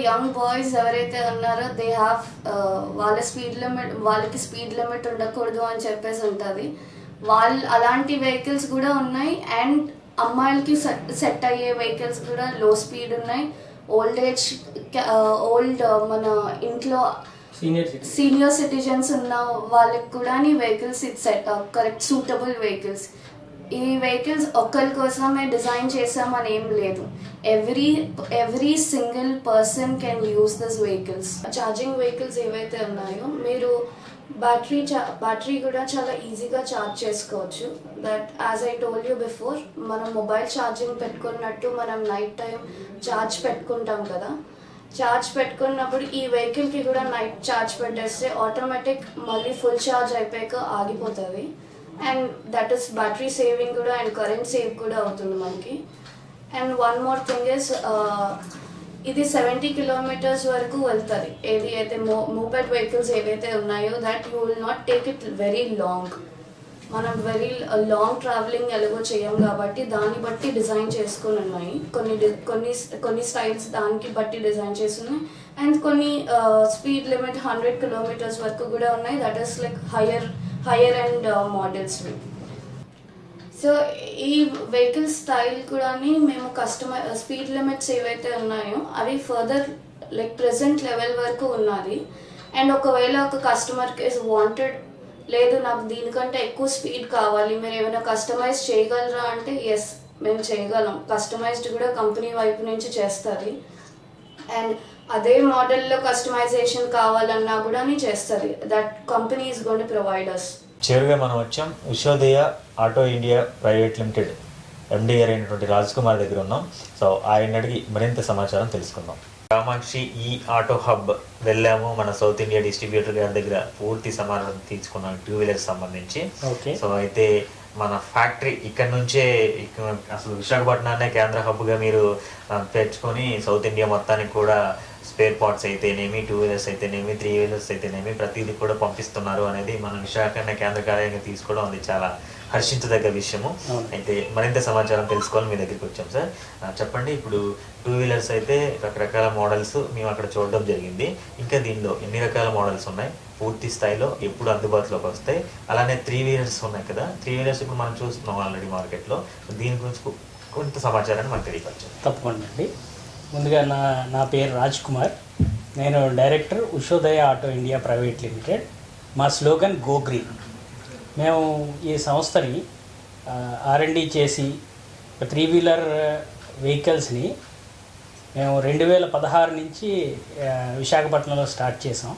యంగ్ బాయ్స్ ఎవరైతే ఉన్నారో దే హ్యావ్ వాళ్ళకి స్పీడ్ లిమిట్ ఉండకూడదు అని చెప్పేసి ఉంటుంది. అలాంటి వెహికల్స్ కూడా ఉన్నాయి. అండ్ అమ్మాయిలకి సెట్ అయ్యే వెహికల్స్ కూడా లో స్పీడ్ ఉన్నాయి. మన ఇంట్లో సీనియర్ సిటిజన్స్ ఉన్న వాళ్ళకి కూడా ఈ వెహికల్స్ కరెక్ట్ సూటబుల్ వెహికల్స్. ఈ వెహికల్స్ ఒక్కరి కోసమే డిజైన్ చేసామని ఏం లేదు. Every single person can use this vehicles. Charging vehicles ఏవైతే ఉన్నాయో మీరు బ్యాటరీ కూడా చాలా ఈజీగా ఛార్జ్ చేసుకోవచ్చు. That as I told you before, మనం మొబైల్ ఛార్జింగ్ పెట్టుకున్నట్టు మనం నైట్ టైం ఛార్జ్ పెట్టుకుంటాం కదా. ఛార్జ్ పెట్టుకున్నప్పుడు ఈ వెహికల్కి కూడా నైట్ ఛార్జ్ పెట్టేస్తే ఆటోమేటిక్ మళ్ళీ ఫుల్ ఛార్జ్ అయిపోయాక ఆగిపోతుంది. And that is battery saving కూడా అండ్ కరెంట్ సేవ్ కూడా అవుతుంది మనకి. And one more thing is, ఇది 70 kilometers వరకు వెళ్తుంది. ఏది అయితే మోపెడ్ వెహికల్స్ ఏవైతే ఉన్నాయో that you will not take it very long. మనం వెరీ లాంగ్ ట్రావెలింగ్ ఎలాగో చేయం కాబట్టి దాన్ని బట్టి డిజైన్ చేసుకుని ఉన్నాయి. కొన్ని స్టైల్స్ దానికి బట్టి డిజైన్ చేస్తున్నాయి. అండ్ కొన్ని స్పీడ్ లిమిట్ 100 kilometers వరకు కూడా ఉన్నాయి. That is like higher and models. So ఈ వెహికల్ స్టైల్ కూడా మేము స్పీడ్ లిమిట్స్ ఏవైతే ఉన్నాయో అవి ఫర్దర్ లైక్ ప్రెజెంట్ లెవెల్ వరకు ఉన్నది. అండ్ ఒకవేళ ఒక కస్టమర్కి వాంటెడ్ లేదు, నాకు దీనికంటే ఎక్కువ స్పీడ్ కావాలి, మీరు ఏమైనా కస్టమైజ్ చేయగలరా అంటే ఎస్, మేము చేయగలం. కస్టమైజ్డ్ కూడా కంపెనీ వైపు నుంచి చేస్తుంది. అండ్ అదే మోడల్లో కస్టమైజేషన్ కావాలన్నా కూడా చేస్తుంది. That company is going to provide us. చివరిగా మనం వచ్చాం Ushodaya auto India private limited MD garu అయినటువంటి రాజ్ కుమార్ దగ్గర ఉన్నాం. సో ఆయన అడిగి మరింత సమాచారం తెలుసుకుందాం. కామాక్షి ఈ ఆటో హబ్ వెళ్ళాము, మన సౌత్ ఇండియా డిస్ట్రిబ్యూటర్ గారి దగ్గర పూర్తి సమాచారం తీసుకున్నాం 2 wheelers సంబంధించి. సో అయితే మన ఫ్యాక్టరీ ఇక్కడ నుంచే అసలు విశాఖపట్నాన్నే కేంద్ర హబ్గా మీరు తెచ్చుకొని సౌత్ ఇండియా మొత్తానికి కూడా స్పేర్ పార్ట్స్ అయితేనేమి, 2 wheelers అయితేనేమి, 3 wheelers అయితేనేమి ప్రతిదీ కూడా పంపిస్తున్నారు అనేది మన విశాఖపట్నం కేంద్ర కార్యాలయంగా తీసుకోవడం అది చాలా హర్షించదగ్గ విషయము. అయితే మరింత సమాచారం తెలుసుకోవాలి మీ దగ్గరికి వచ్చాం సార్. చెప్పండి, ఇప్పుడు 2 wheelers అయితే రకరకాల మోడల్స్ మేము అక్కడ చూడడం జరిగింది. ఇంకా దీనిలో ఎన్ని రకాల మోడల్స్ ఉన్నాయి, పూర్తి స్థాయిలో ఎప్పుడు అందుబాటులోకి వస్తాయి? అలానే 3 wheelers ఉన్నాయి కదా, 3 wheelers ఇప్పుడు మనం చూస్తున్నాం ఆల్రెడీ మార్కెట్లో. దీని గురించి కొంత సమాచారాన్ని మనకు తెలియపరచాలి. తప్పకుండా అండి. ముందుగా నా పేరు రాజ్ కుమార్. నేను director Ushodaya auto India private limited. మా స్లోగన్ గో గ్రీన్. మేము ఈ సంస్థని R&D చేసి 3 wheeler వెహికల్స్ని మేము 2016 నుంచి విశాఖపట్నంలో స్టార్ట్ చేసాం.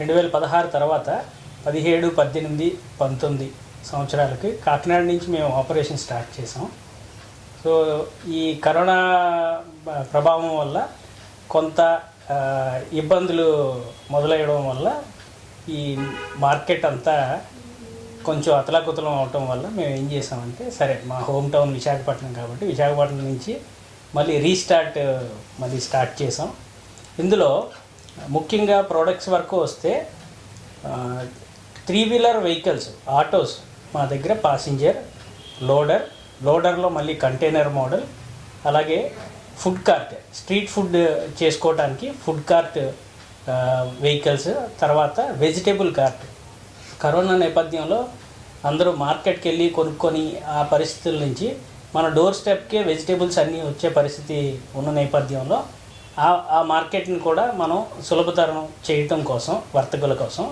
2016 తర్వాత 17, 18, 19 సంవత్సరాలకి కాకినాడ నుంచి మేము ఆపరేషన్ స్టార్ట్ చేసాం. సో ఈ కరోనా ప్రభావం వల్ల కొంత ఇబ్బందులు మొదలయ్యడం వల్ల ఈ మార్కెట్ అంతా కొంచెం అతలాకుతలం అవటం వల్ల మేము ఏం చేసామంటే, సరే మా హోమ్ టౌన్ విశాఖపట్నం కాబట్టి విశాఖపట్నం నుంచి మళ్ళీ స్టార్ట్ చేసాం. ఇందులో ముఖ్యంగా ప్రోడక్ట్స్ వరకు వస్తే 3 wheeler వెహికల్స్ ఆటోస్ మా దగ్గర పాసింజర్, లోడర్లో మళ్ళీ కంటైనర్ మోడల్, అలాగే ఫుడ్ కార్ట్, స్ట్రీట్ ఫుడ్ చేసుకోవడానికి ఫుడ్ కార్ట్ వెహికల్స్, తర్వాత వెజిటేబుల్ కార్ట్. కరోనా నేపథ్యంలో అందరూ మార్కెట్కి వెళ్ళి కొనుక్కొని ఆ పరిస్థితుల నుంచి మన డోర్ స్టెప్కే వెజిటేబుల్స్ అన్నీ వచ్చే పరిస్థితి ఉన్న నేపథ్యంలో ఆ మార్కెట్ని కూడా మనం సులభతరం చేయటం కోసం, వర్తకుల కోసం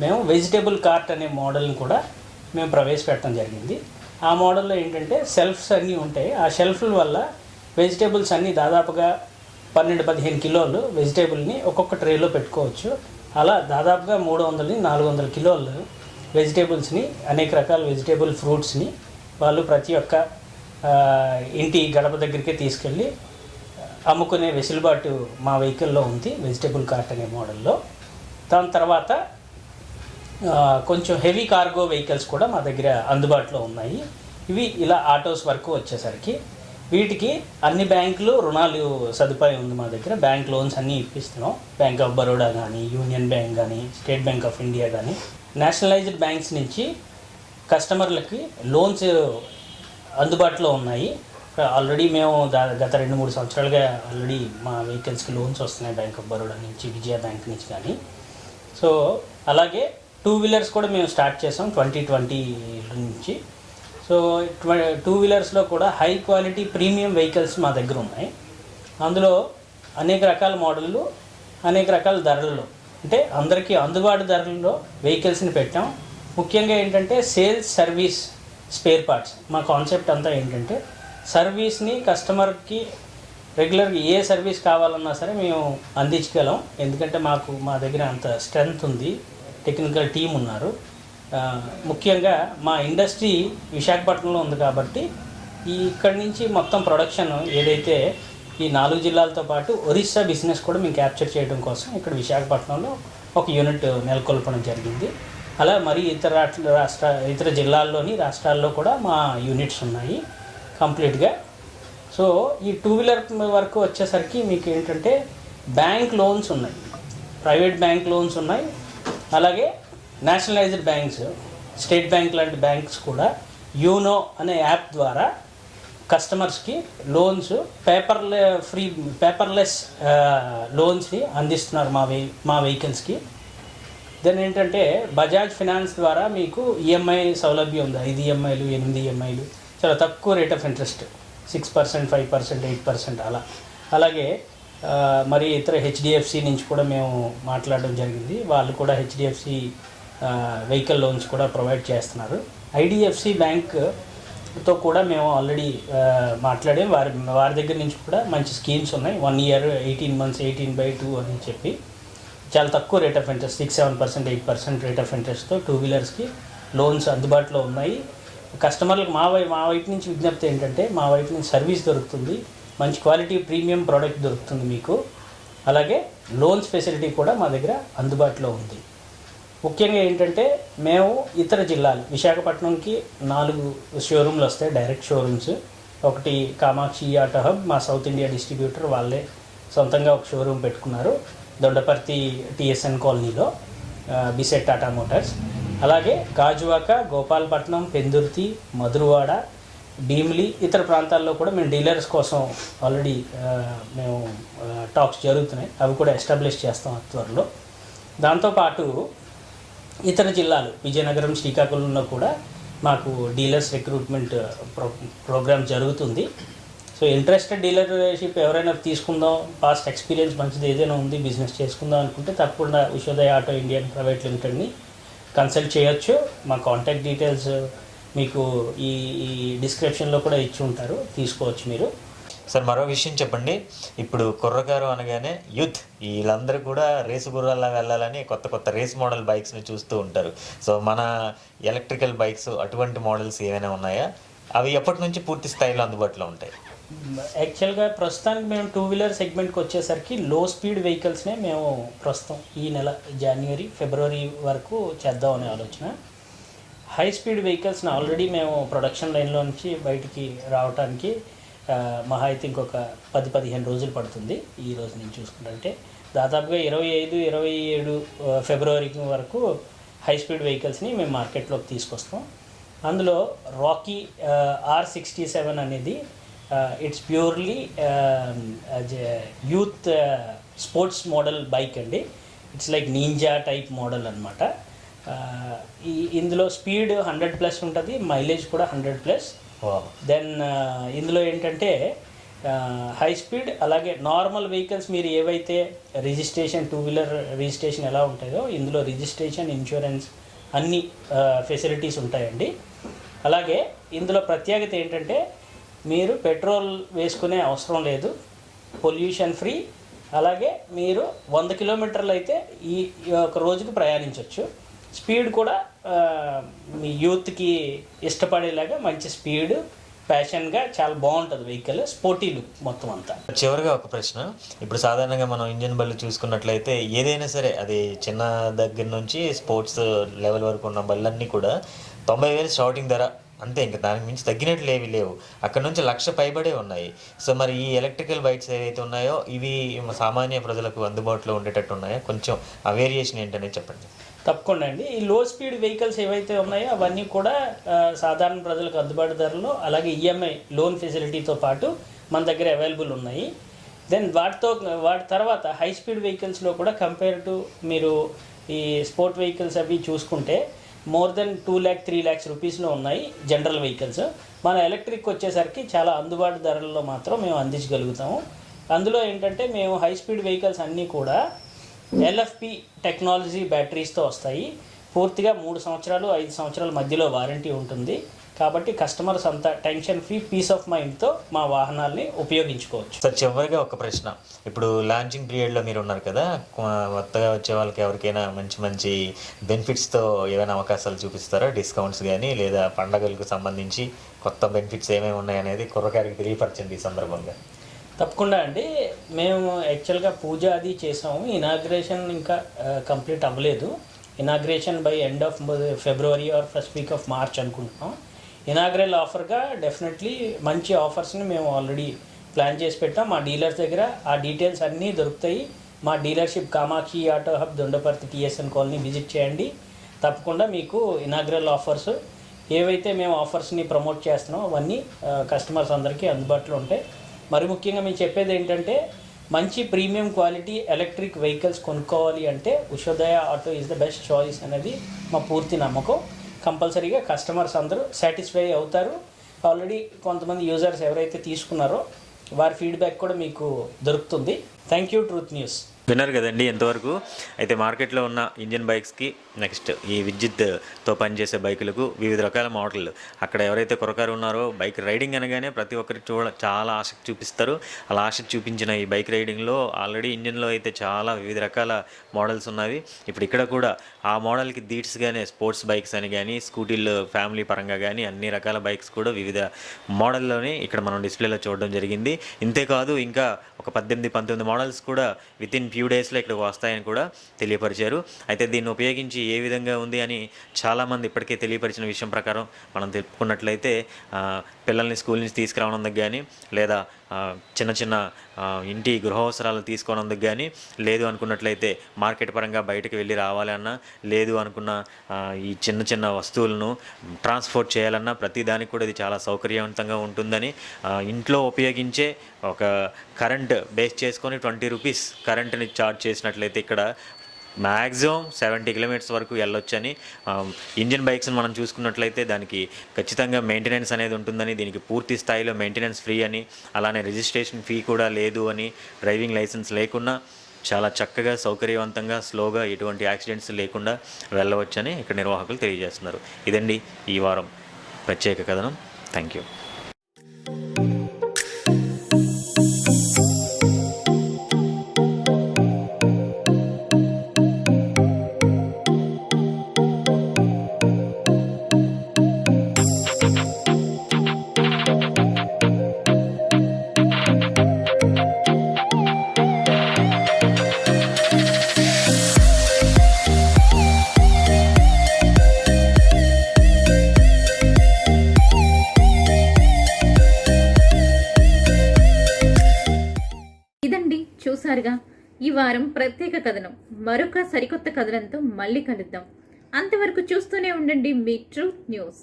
మేము వెజిటేబుల్ కార్ట్ అనే మోడల్ని కూడా మేము ప్రవేశపెట్టడం జరిగింది. ఆ మోడల్లో ఏంటంటే షెల్ఫ్స్ అన్నీ ఉంటాయి. ఆ షెల్ఫ్ల వల్ల వెజిటేబుల్స్ అన్నీ దాదాపుగా 12-15 కిలోలు వెజిటేబుల్ని ఒక్కొక్క ట్రేలో పెట్టుకోవచ్చు. అలా దాదాపుగా 300-400 కిలోలు వెజిటేబుల్స్ని, అనేక రకాల వెజిటేబుల్ ఫ్రూట్స్ని వాళ్ళు ప్రతి ఒక్క ఇంటి గడప దగ్గరికి తీసుకెళ్ళి అమ్ముకునే వెసులుబాటు మా వెహికల్లో ఉంది, వెజిటేబుల్ కార్ట్ అనే మోడల్లో. దాని తర్వాత కొంచెం హెవీ కార్గో వెహికల్స్ కూడా మా దగ్గర అందుబాటులో ఉన్నాయి. ఇవి ఇలా ఆటోస్ వరకు వచ్చేసరికి వీటికి అన్ని బ్యాంకులు రుణాలు సదుపాయం ఉంది మా దగ్గర. బ్యాంక్ లోన్స్ అన్నీ ఇప్పిస్తున్నాం. బ్యాంక్ ఆఫ్ బరోడా కానీ, యూనియన్ బ్యాంక్ కానీ, స్టేట్ బ్యాంక్ ఆఫ్ ఇండియా కానీ, నేషనలైజ్డ్ బ్యాంక్స్ నుంచి కస్టమర్లకి లోన్స్ అందుబాటులో ఉన్నాయి. ఆల్రెడీ మేము గత 2-3 సంవత్సరాలుగా ఆల్రెడీ మా వెహికల్స్కి లోన్స్ వస్తున్నాయి బ్యాంక్ ఆఫ్ బరోడా నుంచి, విజయ బ్యాంక్ నుంచి కానీ. సో అలాగే 2 వీలర్స్ కూడా మేము స్టార్ట్ చేసాం 2020 నుంచి. సో 2 వీలర్స్లో కూడా హై క్వాలిటీ ప్రీమియం వెహికల్స్ మా దగ్గర ఉన్నాయి. అందులో అనేక రకాల మోడళ్ళు, అనేక రకాల ధరల్లో, అంటే అందరికీ అందుబాటు ధరల్లో వెహికల్స్ని పెట్టాం. ముఖ్యంగా ఏంటంటే సేల్స్, సర్వీస్, స్పేర్ పార్ట్స్. మా కాన్సెప్ట్ అంతా ఏంటంటే సర్వీస్ని కస్టమర్కి రెగ్యులర్గా ఏ సర్వీస్ కావాలన్నా సరే మేము అందించగలం. ఎందుకంటే మా దగ్గర అంత స్ట్రెంగ్త్ ఉంది, టెక్నికల్ టీం ఉన్నారు. ముఖ్యంగా మా ఇండస్ట్రీ విశాఖపట్నంలో ఉంది కాబట్టి ఇక్కడి నుంచి మొత్తం ప్రొడక్షన్ ఏదైతే ఈ 4 జిల్లాలతో పాటు ఒరిస్సా బిజినెస్ కూడా మేము క్యాప్చర్ చేయడం కోసం ఇక్కడ విశాఖపట్నంలో ఒక యూనిట్ నెలకొల్పడం జరిగింది. అలా మరి ఇతర జిల్లాల్లోని, రాష్ట్రాల్లో కూడా మా యూనిట్స్ ఉన్నాయి కంప్లీట్గా. సో ఈ 2 వీలర్ వరకు వచ్చేసరికి మీకు ఏంటంటే బ్యాంక్ లోన్స్ ఉన్నాయి, ప్రైవేట్ బ్యాంక్ లోన్స్ ఉన్నాయి. అలాగే నేషనలైజ్డ్ బ్యాంక్స్, స్టేట్ బ్యాంక్ లాంటి బ్యాంక్స్ కూడా యూనో అనే యాప్ ద్వారా కస్టమర్స్కి లోన్స్, పేపర్లెస్ లోన్స్ని అందిస్తున్నారు మా వెహికల్స్కి. దెన్ ఏంటంటే బజాజ్ ఫినాన్స్ ద్వారా మీకు ఈఎంఐ సౌలభ్యం ఉంది. 5 ఈఎంఐలు, 8 ఈఎంఐలు, చాలా తక్కువ రేట్ ఆఫ్ ఇంట్రెస్ట్, 6%, 5%, 8% అలా. అలాగే మరి ఇతర హెచ్డిఎఫ్సి నుంచి కూడా మేము మాట్లాడడం జరిగింది. వాళ్ళు కూడా హెచ్డిఎఫ్సి వెహికల్ లోన్స్ కూడా ప్రొవైడ్ చేస్తున్నారు. ఐడిఎఫ్సి బ్యాంక్తో కూడా మేము ఆల్రెడీ మాట్లాడే వారి దగ్గర నుంచి కూడా మంచి స్కీమ్స్ ఉన్నాయి. 1 year, 18 months, 18/2 అని చెప్పి చాలా తక్కువ rate of interest, 6-7%, 8% rate of ఇంట్రెస్ట్తో 2 వీలర్స్కి లోన్స్ అందుబాటులో ఉన్నాయి. కస్టమర్లకు మా వైపు నుంచి విజ్ఞప్తి ఏంటంటే మా వైపు నుంచి సర్వీస్ దొరుకుతుంది, మంచి క్వాలిటీ ప్రీమియం ప్రోడక్ట్ దొరుకుతుంది మీకు. అలాగే లోన్స్ ఫెసిలిటీ కూడా మా దగ్గర అందుబాటులో ఉంది. ముఖ్యంగా ఏంటంటే మేము ఇతర జిల్లాలు, విశాఖపట్నంకి 4 షోరూమ్లు వస్తాయి, డైరెక్ట్ షోరూమ్స్. ఒకటి కామాక్షి ఆటో హబ్, మా సౌత్ ఇండియా డిస్ట్రిబ్యూటర్ వాళ్ళే సొంతంగా ఒక షోరూమ్ పెట్టుకున్నారు దొండపర్తి టిఎస్ఎన్ కాలనీలో, బిసెట్ టాటా మోటార్స్. అలాగే గాజువాక, గోపాలపట్నం, పెందుర్తి, మధురవాడ, భీమిలి, ఇతర ప్రాంతాల్లో కూడా మేము డీలర్స్ కోసం ఆల్రెడీ మేము టాక్స్ జరుగుతున్నాయి. అవి కూడా ఎస్టాబ్లిష్ చేస్తాం త్వరలో. దాంతోపాటు ఇతర జిల్లాలు, విజయనగరం, శ్రీకాకుళంలో కూడా మాకు డీలర్స్ రిక్రూట్మెంట్ ప్రోగ్రామ్ జరుగుతుంది. సో ఇంట్రెస్టెడ్ డీలర్షిప్ ఎవరైనా తీసుకుందాం, పాస్ట్ ఎక్స్పీరియన్స్ మంచిది ఏదైనా ఉంది, బిజినెస్ చేసుకుందాం అనుకుంటే తప్పకుండా ఉషోదయ ఆటో ఇండియా ప్రైవేట్ లిమిటెడ్ని కన్సల్ట్ చేయొచ్చు. మా కాంటాక్ట్ డీటెయిల్స్ మీకు ఈ డిస్క్రిప్షన్లో కూడా ఇచ్చి ఉంటారు, తీసుకోవచ్చు మీరు. సార్ మరో విషయం చెప్పండి. ఇప్పుడు కుర్రకారు అనగానే యూత్ వీళ్ళందరూ కూడా రేసు గుర్రాల్లా వెళ్ళాలని కొత్త కొత్త రేస్ మోడల్ బైక్స్ని చూస్తూ ఉంటారు. సో మన ఎలక్ట్రికల్ బైక్స్ అటువంటి మోడల్స్ ఏమైనా ఉన్నాయా? అవి ఎప్పటి నుంచి పూర్తి స్థాయిలో అందుబాటులో ఉంటాయి? యాక్చువల్గా ప్రస్తుతానికి మేము 2 వీలర్ సెగ్మెంట్కి వచ్చేసరికి లో స్పీడ్ వెహికల్స్నే మేము ప్రస్తుతం ఈ నెల జనవరి, ఫిబ్రవరి వరకు చేద్దామనే ఆలోచన. హై స్పీడ్ వెహికల్స్ని ఆల్రెడీ మేము ప్రొడక్షన్ లైన్లో నుంచి బయటికి రావడానికి మహా అయితే ఇంకొక 10-15 రోజులు పడుతుంది. ఈ రోజు నుంచి చూసుకుంటే దాదాపుగా 25-27 ఫిబ్రవరి వరకు హై స్పీడ్ వెహికల్స్ని మేము మార్కెట్లోకి తీసుకొస్తాం. అందులో రాకీ R67 అనేది it's purely youth sports model bike అండి. It's like ninja type model అనమాట. ఇందులో స్పీడ్ 100+ ఉంటుంది, మైలేజ్ కూడా 100+. దెన్ ఇందులో ఏంటంటే హై స్పీడ్ అలాగే నార్మల్ వెహికల్స్ మీరు ఏవైతే రిజిస్ట్రేషన్ 2-వీలర్ రిజిస్ట్రేషన్ ఎలా ఉంటాయో ఇందులో రిజిస్ట్రేషన్ ఇన్సూరెన్స్ అన్ని ఫెసిలిటీస్ ఉంటాయండి. అలాగే ఇందులో ప్రత్యేకత ఏంటంటే మీరు పెట్రోల్ వేసుకునే అవసరం లేదు, పొల్యూషన్ ఫ్రీ. అలాగే మీరు 100 కిలోమీటర్లు అయితే ఈ ఒక రోజుకి ప్రయాణించవచ్చు. స్పీడ్ కూడా మీ యూత్కి ఇష్టపడేలాగా మంచి స్పీడ్, ఫ్యాషన్గా చాలా బాగుంటుంది వెహికల్, స్పోర్టీ లుక్ మొత్తం అంతా. చివరిగా ఒక ప్రశ్న, ఇప్పుడు సాధారణంగా మనం ఇంజన్ బళ్ళు చూసుకున్నట్లయితే ఏదైనా సరే అది చిన్న దగ్గర నుంచి స్పోర్ట్స్ లెవెల్ వరకు ఉన్న బళ్ళన్నీ కూడా 90,000 స్టార్టింగ్ ధర అంతే, ఇంకా దానికి మించి తగ్గినట్లు ఏవి లేవు. అక్కడ నుంచి 1,00,000 పైబడే ఉన్నాయి. సో మరి ఈ ఎలక్ట్రికల్ బైక్స్ ఏవైతే ఉన్నాయో ఇవి సామాన్య ప్రజలకు అందుబాటులో ఉండేటట్టు ఉన్నాయో, కొంచెం ఆ వేరియేషన్ ఏంటనేది చెప్పండి. తప్పకుండా అండి. ఈ లో స్పీడ్ వెహికల్స్ ఏవైతే ఉన్నాయో అవన్నీ కూడా సాధారణ ప్రజలకు అందుబాటు ధరలో, అలాగే ఈఎంఐ లోన్ ఫెసిలిటీతో పాటు మన దగ్గర అవైలబుల్ ఉన్నాయి. దెన్ వాటి తర్వాత హై స్పీడ్ వెహికల్స్లో కూడా కంపేర్ టు మీరు ఈ స్పోర్ట్ వెహికల్స్ అవి చూసుకుంటే మోర్ దెన్ 2 lakh 3 lakhs రూపీస్లో ఉన్నాయి జనరల్ వెహికల్స్. మన ఎలక్ట్రిక్ వచ్చేసరికి చాలా అందుబాటు ధరల్లో మాత్రం మేము అందించగలుగుతాము. అందులో ఏంటంటే మేము హై స్పీడ్ వెహికల్స్ అన్నీ కూడా LFP టెక్నాలజీ బ్యాటరీస్తో వస్తాయి. పూర్తిగా 3 సంవత్సరాలు 5 సంవత్సరాల మధ్యలో వారంటీ ఉంటుంది. కాబట్టి కస్టమర్స్ అంతా టెన్షన్ ఫ్రీ, పీస్ ఆఫ్ మైండ్తో మా వాహనాల్ని ఉపయోగించుకోవచ్చు. సార్ చివరిగా ఒక ప్రశ్న, ఇప్పుడు లాంచింగ్ పీరియడ్లో మీరు ఉన్నారు కదా, కొత్తగా వచ్చే వాళ్ళకి ఎవరికైనా మంచి మంచి బెనిఫిట్స్తో ఏమైనా అవకాశాలు చూపిస్తారా? డిస్కౌంట్స్ కానీ లేదా పండగలకు సంబంధించి కొత్త బెనిఫిట్స్ ఏమేమి ఉన్నాయనేది కుర్రకారికి తెలియపరచండి ఈ సందర్భంగా. తప్పకుండా అండి. మేము యాక్చువల్గా పూజ అది చేసాము. ఇనాగ్రేషన్ ఇంకా కంప్లీట్ అవ్వలేదు. Inauguration by end of February or first week of March అనుకుంటున్నాం. ఇనాగ్రల్ ఆఫర్గా డెఫినెట్లీ మంచి ఆఫర్స్ని మేము ఆల్రెడీ ప్లాన్ చేసి పెట్టాం. మా డీలర్స్ దగ్గర ఆ డీటెయిల్స్ అన్నీ దొరుకుతాయి. మా dealership Kamakshi auto hub, Dondaparthy TSN colony visit చేయండి. తప్పకుండా మీకు ఇనాగ్రల్ ఆఫర్స్ ఏవైతే మేము ఆఫర్స్ని ప్రమోట్ చేస్తున్నామో అవన్నీ కస్టమర్స్ అందరికీ అందుబాటులో ఉంటాయి. మరి ముఖ్యంగా మేము చెప్పేది ఏంటంటే మంచి ప్రీమియం క్వాలిటీ ఎలక్ట్రిక్ వెహికల్స్ కొనుక్కోవాలి అంటే Ushodaya auto is the best choice అనేది మా పూర్తి నమ్మకం. కంపల్సరీగా కస్టమర్స్ అందరూ సాటిస్ఫై అవుతారు. ఆల్రెడీ కొంతమంది యూజర్స్ ఎవరైతే తీసుకున్నారో వారి ఫీడ్బ్యాక్ కూడా మీకు దొరుకుతుంది. Thank you truth news. విన్నారు కదండి ఎంతవరకు. అయితే మార్కెట్లో ఉన్న ఇంజిన్ బైక్స్కి నెక్స్ట్ ఈ విద్యుత్తో పనిచేసే బైకులకు వివిధ రకాల మోడళ్ళు, అక్కడ ఎవరైతే కురకారు ఉన్నారో బైక్ రైడింగ్ అనగానే ప్రతి ఒక్కరికి చాలా ఆసక్తి చూపిస్తారు. అలా ఆసక్తి చూపించిన ఈ బైక్ రైడింగ్లో ఆల్రెడీ ఇంజిన్లో అయితే చాలా వివిధ రకాల మోడల్స్ ఉన్నవి. ఇప్పుడు ఇక్కడ కూడా ఆ మోడల్కి దీట్స్గానే స్పోర్ట్స్ బైక్స్ అని కానీ, స్కూటీలు ఫ్యామిలీ పరంగా కానీ అన్ని రకాల బైక్స్ కూడా వివిధ మోడల్లోనే ఇక్కడ మనం డిస్ప్లేలో చూడడం జరిగింది. ఇంతేకాదు ఇంకా ఒక 18-19 మోడల్స్ కూడా వితిన్ ఫ్యూ డేస్లో ఇక్కడికి వస్తాయని కూడా తెలియపరిచారు. అయితే దీన్ని ఉపయోగించి ఏ విధంగా ఉంది అని చాలామంది ఇప్పటికే తెలియపరిచిన విషయం ప్రకారం మనం తెలుపుకున్నట్లయితే పిల్లల్ని స్కూల్ నుంచి తీసుకురావడానికి కానీ, లేదా చిన్న చిన్న ఇంటి గృహావసరాలు తీసుకోవడానికి కానీ, లేదు అనుకున్నట్లయితే మార్కెట్ పరంగా బయటకు వెళ్ళి రావాలన్నా, లేదు అనుకున్న ఈ చిన్న చిన్న వస్తువులను ట్రాన్స్పోర్ట్ చేయాలన్నా ప్రతి దానికి కూడా ఇది చాలా సౌకర్యవంతంగా ఉంటుందని, ఇంట్లో ఉపయోగించే ఒక కరెంట్ బేస్ చేసుకొని 20 రూపీస్ కరెంట్ని ఛార్జ్ చేసినట్లయితే ఇక్కడ మ్యాక్సిమం 70 కిలోమీటర్స్ వరకు వెళ్ళొచ్చని. ఇంజిన్ బైక్స్ని మనం చూసుకున్నట్లయితే దానికి ఖచ్చితంగా మెయింటెనెన్స్ అనేది ఉంటుందని, దీనికి పూర్తి స్థాయిలో మెయింటెనెన్స్ ఫ్రీ అని, అలానే రిజిస్ట్రేషన్ ఫీ కూడా లేదు అని, డ్రైవింగ్ లైసెన్స్ లేకున్నా చాలా చక్కగా సౌకర్యవంతంగా స్లోగా ఎటువంటి యాక్సిడెంట్స్ లేకుండా వెళ్ళవచ్చని ఇక్కడ నిర్వాహకులు తెలియజేస్తున్నారు. ఇదండి ఈ వారం ప్రత్యేక కథనం. Thank you. చూసారుగా ఈ వారం ప్రత్యేక కథనం. మరొక సరికొత్త కథనంతో మళ్ళీ కలుద్దాం. అంతవరకు చూస్తూనే ఉండండి me truth news.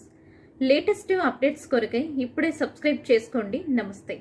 Latest updates కొరకై ఇప్పుడే సబ్స్క్రైబ్ చేసుకోండి. నమస్తే.